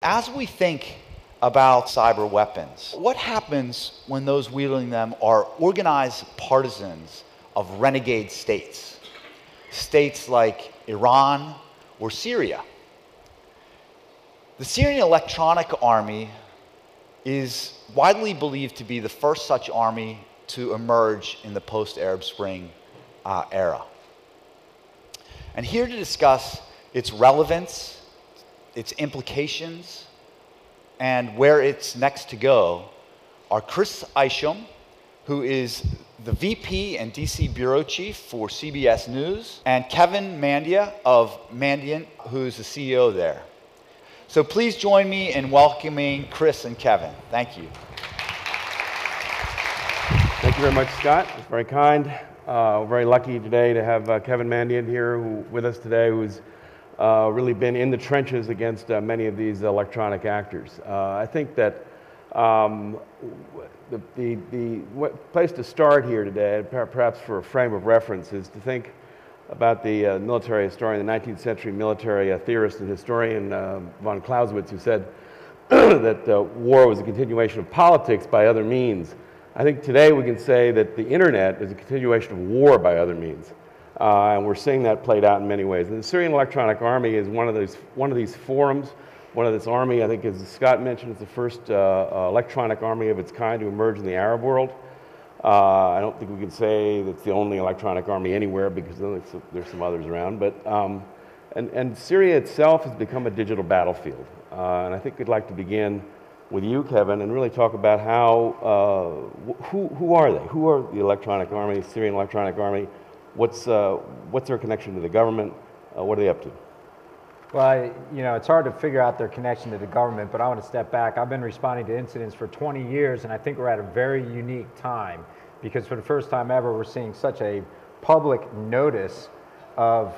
As we think about cyber weapons, what happens when those wielding them are organized partisans of renegade states? States like Iran or Syria. The Syrian Electronic Army is widely believed to be the first such army to emerge in the post-Arab Spring era. And here to discuss its relevance, its implications, and where it's next to go are Chris Isham, who is the VP and DC Bureau Chief for CBS News, and Kevin Mandia of Mandiant, who's the CEO there. So please join me in welcoming Chris and Kevin. Thank you. Thank you very much, Scott. It's very kind. We're very lucky today to have Kevin Mandiant here with us today, who's really been in the trenches against many of these electronic actors. I think that the place to start here today, perhaps for a frame of reference, is to think about the military historian, the 19th century military theorist and historian von Clausewitz, who said that war was a continuation of politics by other means. I think today we can say that the internet is a continuation of war by other means. And we're seeing that played out in many ways. And the Syrian Electronic Army is one of these forums, one of this army. I think, as Scott mentioned, it's the first electronic army of its kind to emerge in the Arab world. I don't think we can say that's the only electronic army anywhere, because there's some others around. But and Syria itself has become a digital battlefield. And I think we'd like to begin with you, Kevin, and really talk about how who are they? Who are the Electronic Army, Syrian Electronic Army? What's their connection to the government? What are they up to? Well, it's hard to figure out their connection to the government, but I want to step back. I've been responding to incidents for 20 years, and I think we're at a very unique time, because for the first time ever, we're seeing such a public notice of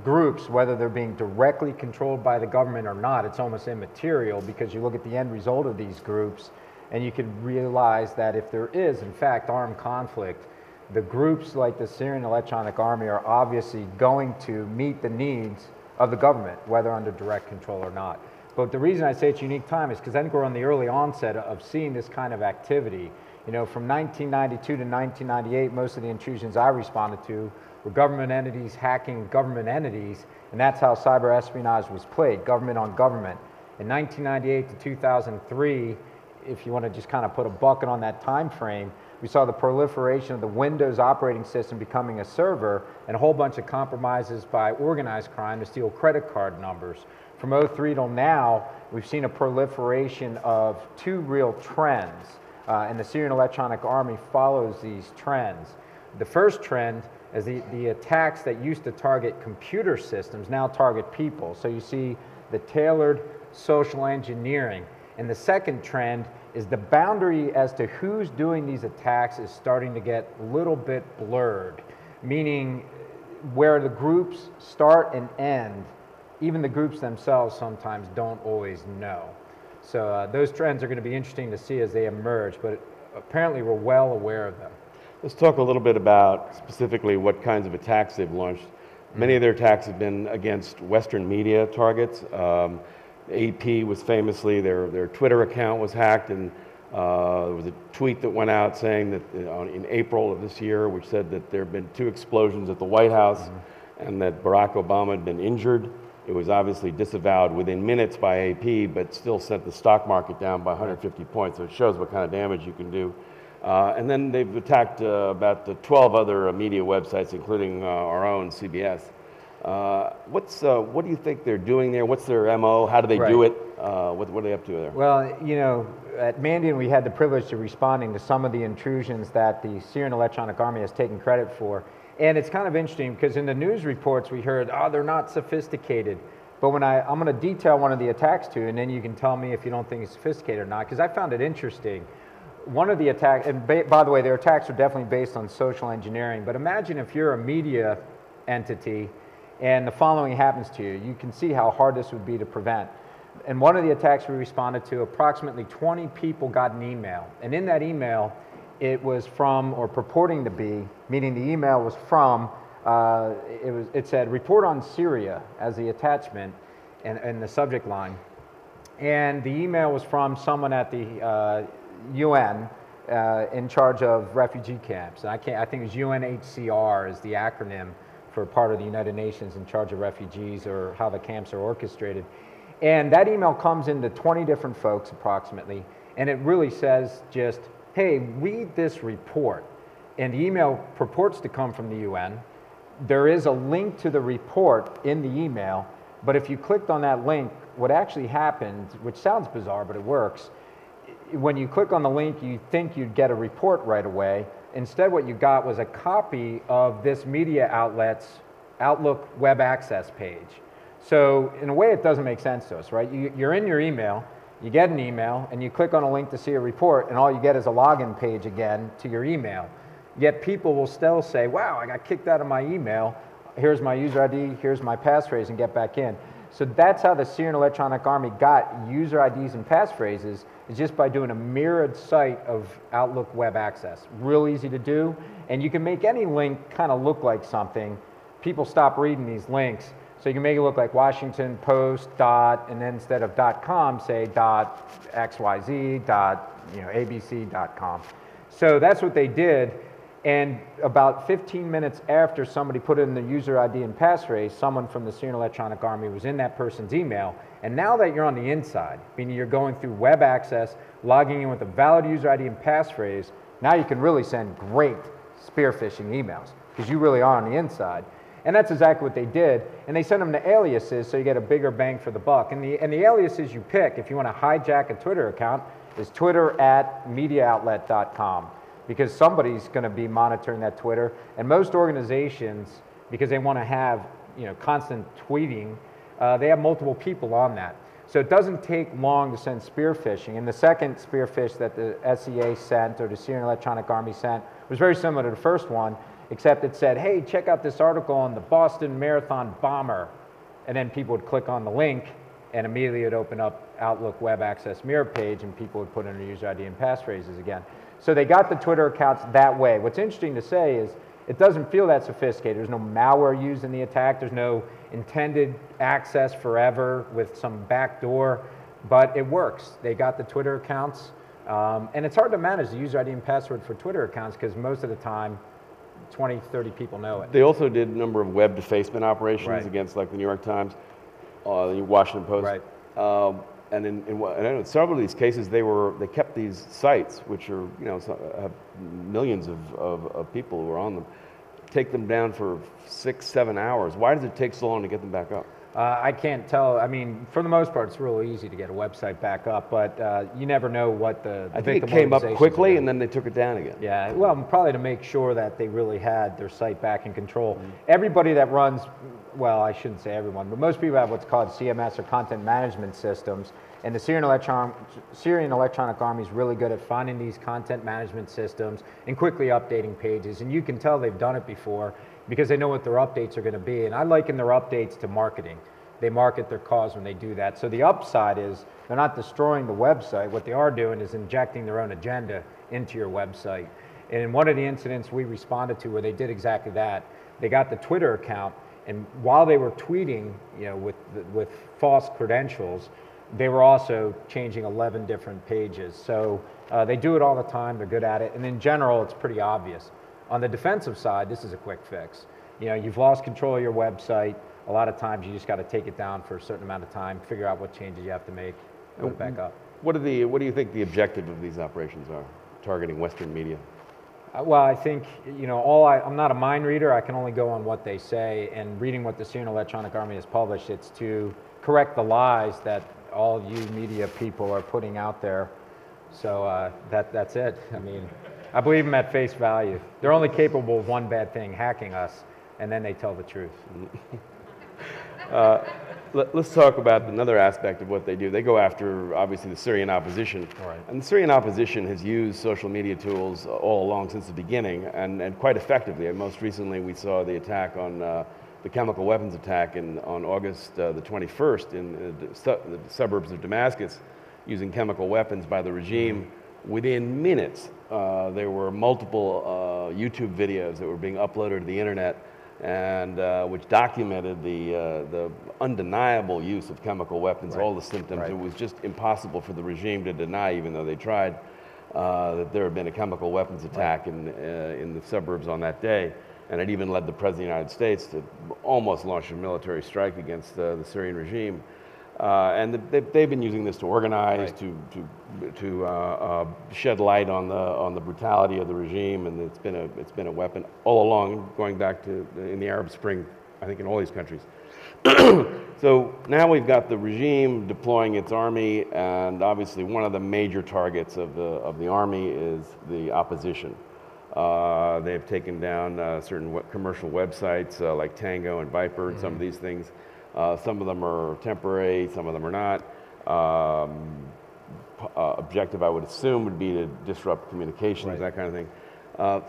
groups, whether they're being directly controlled by the government or not. It's almost immaterial, because you look at the end result of these groups, and you can realize that if there is, in fact, armed conflict, the groups like the Syrian Electronic Army are obviously going to meet the needs of the government, whether under direct control or not. But the reason I say it's a unique time is because I think we're on the early onset of seeing this kind of activity. From 1992 to 1998, most of the intrusions I responded to were government entities hacking government entities, and that's how cyber espionage was played, government on government. In 1998 to 2003, if you want to just kind of put a bucket on that time frame, we saw the proliferation of the Windows operating system becoming a server, and a whole bunch of compromises by organized crime to steal credit card numbers. From 2003 till now, we've seen a proliferation of two real trends, and the Syrian Electronic Army follows these trends. The first trend is the attacks that used to target computer systems now target people. So you see the tailored social engineering. And the second trend is the boundary as to who's doing these attacks is starting to get a little bit blurred, meaning where the groups start and end, even the groups themselves sometimes don't always know. So those trends are going to be interesting to see as they emerge, but apparently we're well aware of them. Let's talk a little bit about specifically what kinds of attacks they've launched. Many of their attacks have been against Western media targets. AP was famously, their Twitter account was hacked, and there was a tweet that went out saying that in April of this year, which said that there had been 2 explosions at the White House and that Barack Obama had been injured. It was obviously disavowed within minutes by AP, but still sent the stock market down by 150 points, so it shows what kind of damage you can do. And then they've attacked about 12 other media websites, including our own CBS. What do you think they're doing there? What's their MO? How do they do it? What are they up to there? Well, at Mandiant, we had the privilege of responding to some of the intrusions that the Syrian Electronic Army has taken credit for. And it's kind of interesting because in the news reports we heard, they're not sophisticated. But when I'm going to detail one of the attacks to you, and then you can tell me if you don't think it's sophisticated or not, because I found it interesting. One of the attacks, and by the way, their attacks are definitely based on social engineering, but imagine if you're a media entity and the following happens to you. You can see how hard this would be to prevent. And one of the attacks we responded to, approximately 20 people got an email. And in that email, it was from, or purporting to be, meaning the email was from, it said, report on Syria as the attachment and the subject line. And the email was from someone at the UN in charge of refugee camps. And I think it was UNHCR is the acronym for part of the United Nations in charge of refugees, or how the camps are orchestrated. And that email comes into 20 different folks approximately, and it really says just, hey, read this report. And the email purports to come from the UN. There is a link to the report in the email, but if you clicked on that link, what actually happened, which sounds bizarre, but it works, when you click on the link, you think you'd get a report right away. Instead, what you got was a copy of this media outlet's Outlook web access page. So in a way, it doesn't make sense to us, right? You're in your email, you get an email, and you click on a link to see a report, and all you get is a login page again to your email. Yet people will still say, wow, I got kicked out of my email. Here's my user ID, here's my passphrase, and get back in. So that's how the Syrian Electronic Army got user IDs and passphrases, is just by doing a mirrored site of Outlook web access. Real easy to do, and you can make any link kind of look like something. People stop reading these links, so you can make it look like Washington Post dot, and then instead of .com, say .xyz .abc.com. So that's what they did. And about 15 minutes after somebody put in the user ID and passphrase, someone from the Syrian Electronic Army was in that person's email. And now that you're on the inside, meaning you're going through web access, logging in with a valid user ID and passphrase, now you can really send great spear phishing emails, because you really are on the inside. And that's exactly what they did. And they sent them to aliases, so you get a bigger bang for the buck. And the aliases you pick, if you want to hijack a Twitter account, is twitter@mediaoutlet.com. Because somebody's going to be monitoring that Twitter, and most organizations, because they want to have constant tweeting, they have multiple people on that. So it doesn't take long to send spear phishing. And the second spear phish that the SEA sent, or the Syrian Electronic Army sent, was very similar to the first one, except it said, hey, check out this article on the Boston Marathon bomber. And then people would click on the link, and immediately it would open up Outlook web access mirror page, and people would put in their user ID and passphrases again. So they got the Twitter accounts that way. What's interesting to say is it doesn't feel that sophisticated. There's no malware used in the attack. There's no intended access forever with some backdoor, but it works. They got the Twitter accounts, and it's hard to manage the user ID and password for Twitter accounts, because most of the time 20, 30 people know it. They also did a number of web defacement operations Right. against, like, the New York Times, the Washington Post. Right. And in several of these cases, they kept these sites, which are, have millions of people who are on them, take them down for 6, 7 hours. Why does it take so long to get them back up? I can't tell. I mean, for the most part, it's really easy to get a website back up, but you never know what the I think it victim came up organizations quickly, are and then they took it down again. Yeah, well, probably to make sure that they really had their site back in control. Everybody that runs, well, I shouldn't say everyone, but most people have what's called CMS, or content management systems, and the Syrian Electronic Army is really good at finding these content management systems and quickly updating pages, and you can tell they've done it before because they know what their updates are going to be, and I liken their updates to marketing. They market their cause when they do that. So the upside is they're not destroying the website. What they are doing is injecting their own agenda into your website. And in one of the incidents we responded to where they did exactly that, they got the Twitter account, and while they were tweeting, with false credentials, they were also changing 11 different pages. So they do it all the time. They're good at it. And in general, it's pretty obvious. On the defensive side, this is a quick fix. You've lost control of your website. A lot of times you just got to take it down for a certain amount of time, figure out what changes you have to make, put it back up. What do you think the objective of these operations are, targeting Western media? Well, I think, I'm not a mind reader. I can only go on what they say. And reading what the Syrian Electronic Army has published, it's to correct the lies that all you media people are putting out there. So that's it. I mean, I believe them at face value. They're only capable of one bad thing, hacking us, and then they tell the truth. Let's talk about another aspect of what they do. They go after, obviously, the Syrian opposition. Right. And the Syrian opposition has used social media tools all along since the beginning, and quite effectively. And most recently, we saw the attack on the chemical weapons attack on August the 21st in the suburbs of Damascus, using chemical weapons by the regime. Within minutes, there were multiple YouTube videos that were being uploaded to the internet and which documented the undeniable use of chemical weapons, all the symptoms. Right. It was just impossible for the regime to deny, even though they tried, that there had been a chemical weapons attack in the suburbs on that day. And it even led the President of the United States to almost launch a military strike against the Syrian regime. And they've been using this to organize, to shed light on the brutality of the regime, and it's been a weapon all along, going back to in the Arab Spring, I think in all these countries. So now we've got the regime deploying its army, and obviously one of the major targets of the army is the opposition. They've taken down certain commercial websites like Tango and Viper and some of these things. Some of them are temporary, some of them are not. Objective, I would assume, would be to disrupt communications, that kind of thing.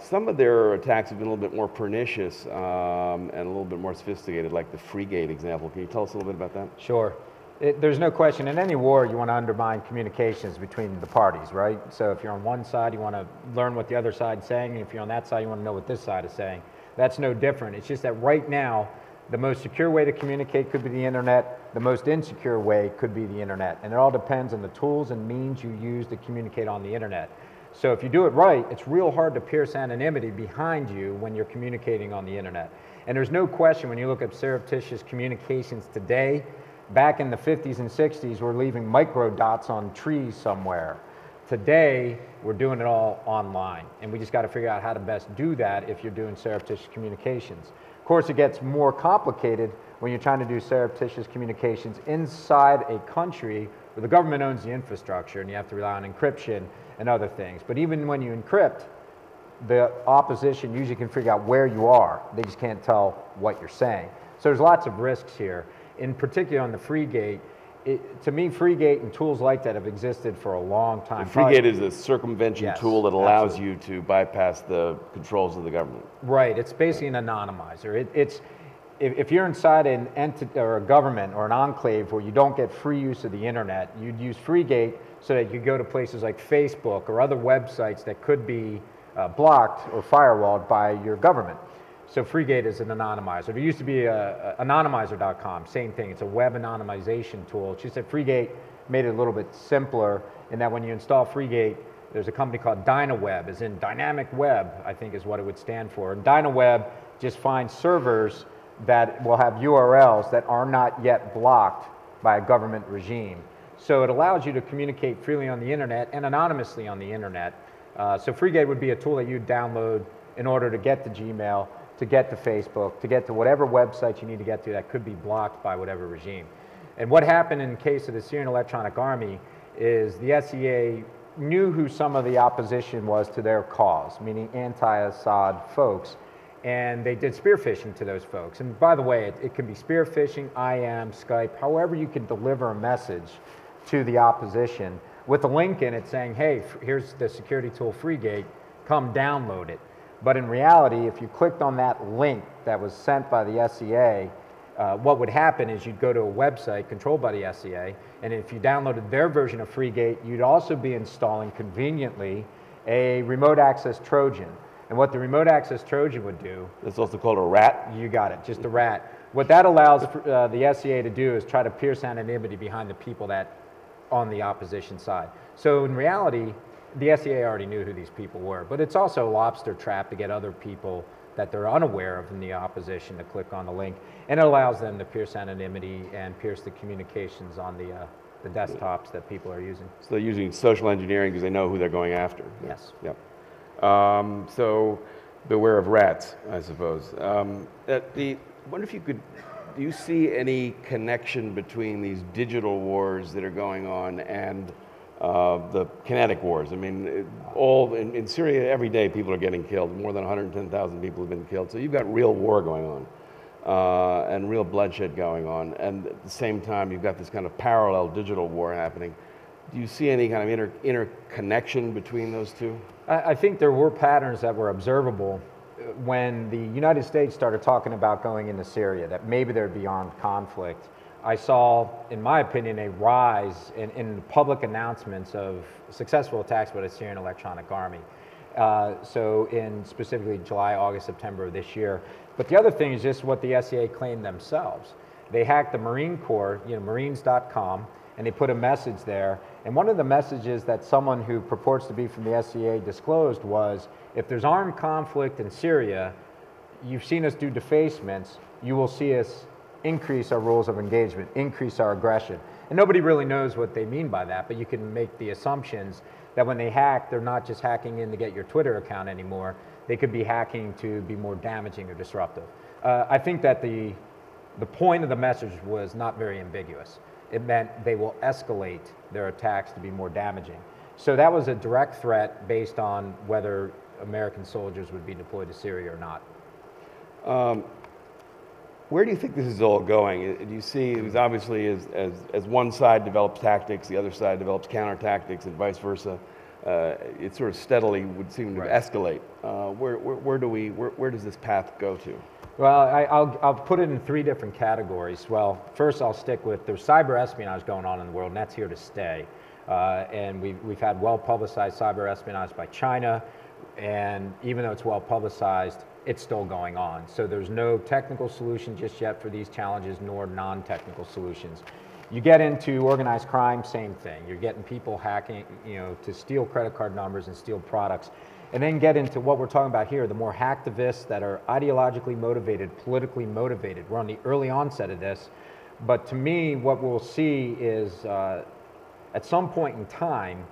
Some of their attacks have been a little bit more pernicious and a little bit more sophisticated, like the Freegate example. Can you tell us a little bit about that? Sure. There's no question, in any war you want to undermine communications between the parties, right? So if you're on one side, you want to learn what the other side's saying, and if you're on that side, you want to know what this side is saying. That's no different. It's just that right now, the most secure way to communicate could be the internet, the most insecure way could be the internet, and it all depends on the tools and means you use to communicate on the internet. So if you do it right, it's real hard to pierce anonymity behind you when you're communicating on the internet. And there's no question, when you look at surreptitious communications today, back in the 50s and 60s, we're leaving microdots on trees somewhere. Today, we're doing it all online, and we just got to figure out how to best do that if you're doing surreptitious communications. Of course, it gets more complicated when you're trying to do surreptitious communications inside a country where the government owns the infrastructure, and you have to rely on encryption and other things. But even when you encrypt, the opposition usually can figure out where you are. They just can't tell what you're saying. So there's lots of risks here. In particular on the Freegate, to me, Freegate and tools like that have existed for a long time. The Freegate is a circumvention tool that allows you to bypass the controls of the government. Right. It's basically an anonymizer. If you're inside an entity or a government or an enclave where you don't get free use of the internet, you'd use Freegate so that you go to places like Facebook or other websites that could be blocked or firewalled by your government. So Freegate is an anonymizer. There used to be anonymizer.com, same thing. It's a web anonymization tool. It's just that Freegate made it a little bit simpler in that when you install Freegate, there's a company called DynaWeb, as in Dynamic Web, I think is what it would stand for. And DynaWeb just finds servers that will have URLs that are not yet blocked by a government regime. So it allows you to communicate freely on the internet and anonymously on the internet. So Freegate would be a tool that you'd download in order to get to Gmail, to get to Facebook, to get to whatever website you need to get to that could be blocked by whatever regime. And what happened in the case of the Syrian Electronic Army is the SEA knew who some of the opposition was to their cause, meaning anti-Assad folks, and they did spear phishing to those folks. And by the way, it can be spear phishing, IM, Skype, however you can deliver a message to the opposition with a link in it saying, hey, here's the security tool Freegate, come download it. But in reality, if you clicked on that link that was sent by the SEA, what would happen is you'd go to a website controlled by the SEA, and if you downloaded their version of Freegate, you'd also be installing conveniently a remote access Trojan. And what the remote access Trojan would do... It's also called a rat? You got it, just a rat. What that allows the SEA to do is try to pierce anonymity behind the people that on the opposition side. So in reality, the SEA already knew who these people were, but it's also a lobster trap to get other people that they're unaware of in the opposition to click on the link, and it allows them to pierce anonymity and pierce the communications on the desktops that people are using. So they're using social engineering because they know who they're going after. Yes. Yep. So beware of rats, I suppose. Wonder if you could, do you see any connection between these digital wars that are going on and the kinetic wars? I mean, in Syria, every day people are getting killed. More than 110,000 people have been killed. So you've got real war going on and real bloodshed going on. And at the same time, you've got this kind of parallel digital war happening. Do you see any kind of interconnection between those two? I think there were patterns that were observable when the United States started talking about going into Syria, that maybe there'd be armed conflict. I saw, in my opinion, a rise in public announcements of successful attacks by the Syrian Electronic Army. So in specifically July, August, September of this year. But the other thing is just what the SCA claimed themselves. They hacked the Marine Corps, Marines.com, and they put a message there. And one of the messages that someone who purports to be from the SCA disclosed was, if there's armed conflict in Syria, you've seen us do defacements, you will see us increase our rules of engagement, increase our aggression. And nobody really knows what they mean by that, but you can make the assumptions that when they hack, they're not just hacking in to get your Twitter account anymore, they could be hacking to be more damaging or disruptive. I think that the point of the message was not very ambiguous. It meant they will escalate their attacks to be more damaging. So that was a direct threat based on whether American soldiers would be deployed to Syria or not. Where do you think this is all going? Do you see, because obviously as one side develops tactics, the other side develops counter tactics and vice versa, it sort of steadily would seem to escalate. Where does this path go to? Well, I'll put it in 3 different categories. Well, first I'll stick with there's cyber espionage going on in the world, and that's here to stay. And we've had well-publicized cyber espionage by China, and even though it's well-publicized, it's still going on. So there's no technical solution just yet for these challenges, nor non-technical solutions. You get into organized crime, same thing. You're getting people hacking, to steal credit card numbers and steal products. And then get into what we're talking about here, the more hacktivists that are ideologically motivated, politically motivated. We're on the early onset of this. But to me, what we'll see is at some point in time,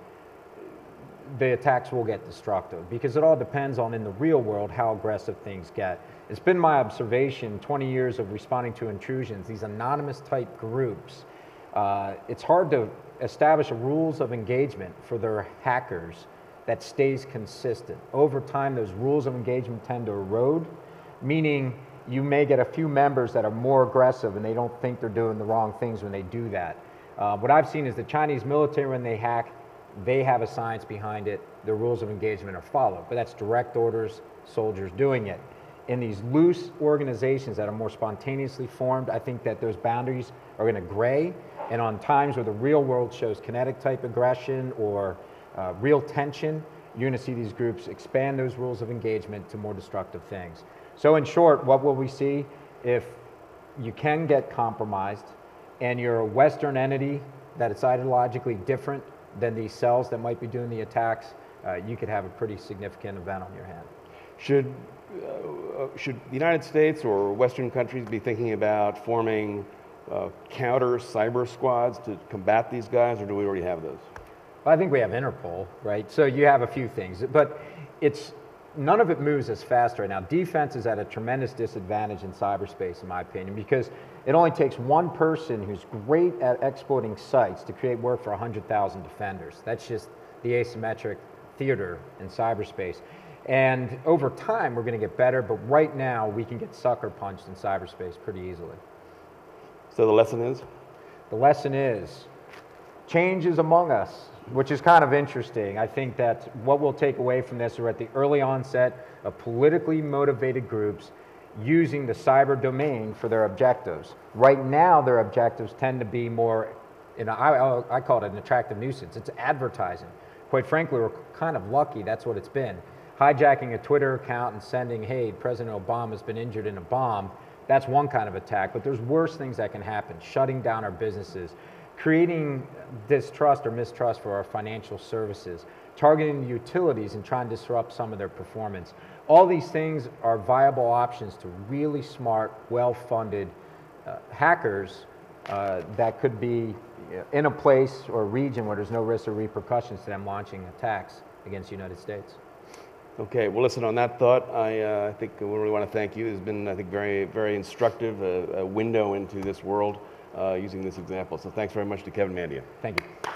the attacks will get destructive, because it all depends on, in the real world, how aggressive things get. It's been my observation, 20 years of responding to intrusions, these anonymous type groups, it's hard to establish rules of engagement for their hackers that stays consistent. Over time, those rules of engagement tend to erode, meaning you may get a few members that are more aggressive and they don't think they're doing the wrong things when they do that. What I've seen is the Chinese military, when they hack, they have a science behind it. The rules of engagement are followed, but that's direct orders, soldiers doing it. In these loose organizations that are more spontaneously formed, I think that those boundaries are going to gray, and on times where the real world shows kinetic type aggression or real tension, you're going to see these groups expand those rules of engagement to more destructive things. So in short, what will we see? If you can get compromised and you're a Western entity that is ideologically different than these cells that might be doing the attacks, you could have a pretty significant event on your hand. Should the United States or Western countries be thinking about forming counter cyber squads to combat these guys, or do we already have those? Well, I think we have Interpol, right? So you have a few things, but none of it moves as fast right now. Defense is at a tremendous disadvantage in cyberspace, in my opinion, because it only takes one person who's great at exploiting sites to create work for 100,000 defenders. That's just the asymmetric theater in cyberspace. And over time, we're going to get better, but right now, we can get sucker punched in cyberspace pretty easily. So the lesson is? The lesson is, change is among us, which is kind of interesting. I think that what we'll take away from this are at the early onset of politically motivated groups using the cyber domain for their objectives. Right now, their objectives tend to be more, I call it an attractive nuisance. It's advertising. Quite frankly, we're kind of lucky that's what it's been. Hijacking a Twitter account and sending, hey, President Obama's been injured in a bomb, that's one kind of attack, but there's worse things that can happen. Shutting down our businesses, creating distrust or mistrust for our financial services, targeting the utilities and trying to disrupt some of their performance. All these things are viable options to really smart, well-funded hackers that could be in a place or region where there's no risk or repercussions to them launching attacks against the United States. Okay, well listen, on that thought, I think we really want to thank you. It's been, I think, very, very instructive, a window into this world using this example. So thanks very much to Kevin Mandia. Thank you.